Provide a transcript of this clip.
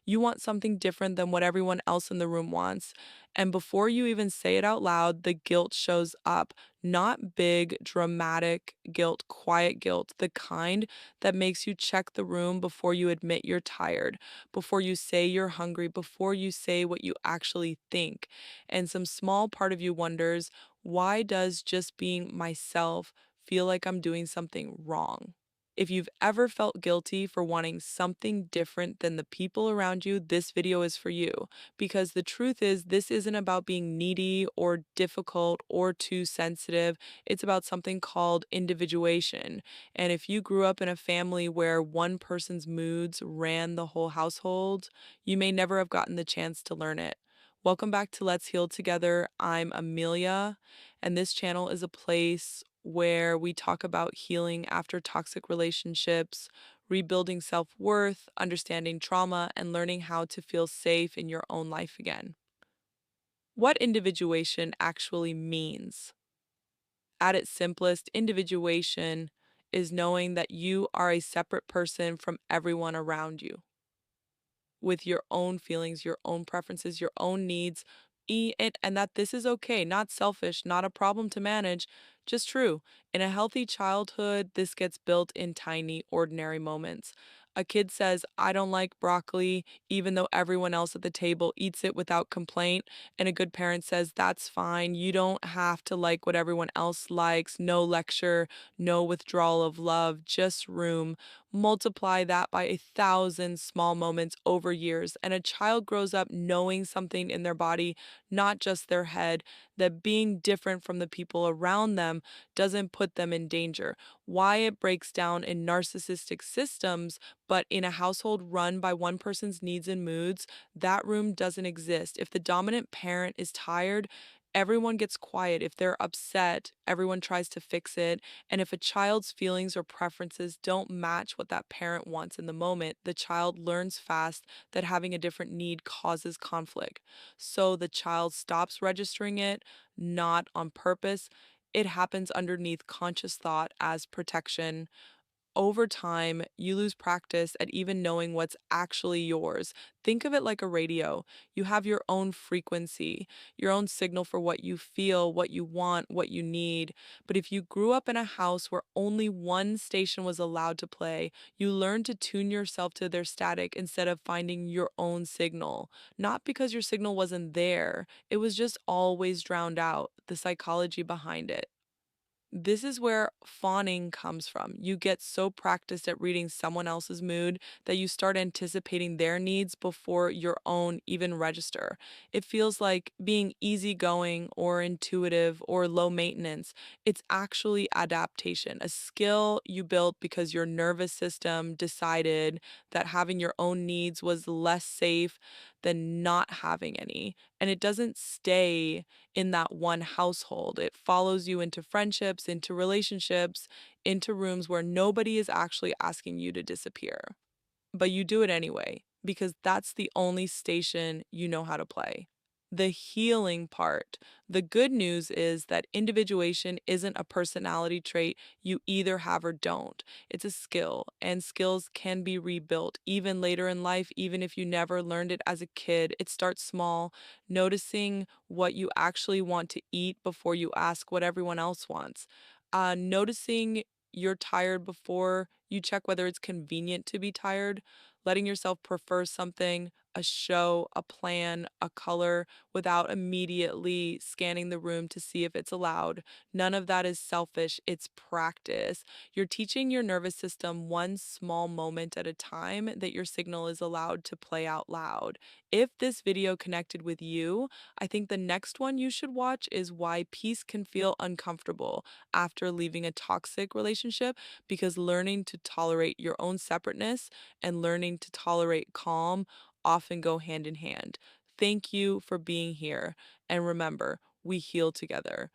You want something different than what everyone else in the room wants. And before you even say it out loud, the guilt shows up. Not big, dramatic guilt, quiet guilt, the kind that makes you check the room before you admit you're tired, before you say you're hungry, before you say what you actually think. And some small part of you wonders, why does just being myself feel like I'm doing something wrong? If you've ever felt guilty for wanting something different than the people around you, this video is for you. Because the truth is, this isn't about being needy or difficult or too sensitive. It's about something called individuation. And if you grew up in a family where one person's moods ran the whole household, you may never have gotten the chance to learn it. Welcome back to Let's Heal Together. I'm Amelia, and this channel is a place where we talk about healing after toxic relationships, rebuilding self worth, understanding trauma, and learning how to feel safe in your own life again. What individuation actually means? At its simplest, individuation is knowing that you are a separate person from everyone around you, with your own feelings, your own preferences, your own needs, and that this is okay, not selfish, not a problem to manage, just true. In a healthy childhood, this gets built in tiny, ordinary moments. A kid says, I don't like broccoli, even though everyone else at the table eats it without complaint. And a good parent says, that's fine. You don't have to like what everyone else likes. No lecture, no withdrawal of love, just room. Multiply that by 1,000 small moments over years, and a child grows up knowing something in their body, not just their head, that being different from the people around them doesn't put them in danger. Why it breaks down in narcissistic systems, but in a household run by one person's needs and moods, that room doesn't exist. If the dominant parent is tired, everyone gets quiet. If they're upset, everyone tries to fix it. And if a child's feelings or preferences don't match what that parent wants in the moment, the child learns fast that having a different need causes conflict. So the child stops registering it, not on purpose. It happens underneath conscious thought as protection. Over time, you lose practice at even knowing what's actually yours. Think of it like a radio. You have your own frequency, your own signal for what you feel, what you want, what you need. But if you grew up in a house where only one station was allowed to play, you learn to tune yourself to their static instead of finding your own signal. Not because your signal wasn't there, it was just always drowned out, the psychology behind it. This is where fawning comes from. You get so practiced at reading someone else's mood that you start anticipating their needs before your own even register. It feels like being easygoing or intuitive or low maintenance. It's actually adaptation, a skill you built because your nervous system decided that having your own needs was less safe than not having any. And it doesn't stay in that one household. It follows you into friendships, into relationships, into rooms where nobody is actually asking you to disappear. But you do it anyway, because that's the only station you know how to play. The healing part. The good news is that individuation isn't a personality trait you either have or don't. It's a skill, and skills can be rebuilt even later in life, even if you never learned it as a kid. It starts small, noticing what you actually want to eat before you ask what everyone else wants. Noticing you're tired before you check whether it's convenient to be tired, letting yourself prefer something, a show, a plan, a color, without immediately scanning the room to see if it's allowed. None of that is selfish, it's practice. You're teaching your nervous system one small moment at a time that your signal is allowed to play out loud. If this video connected with you, I think the next one you should watch is why peace can feel uncomfortable after leaving a toxic relationship, because learning to tolerate your own separateness and learning to tolerate calm often go hand in hand. Thank you for being here. And remember, we heal together.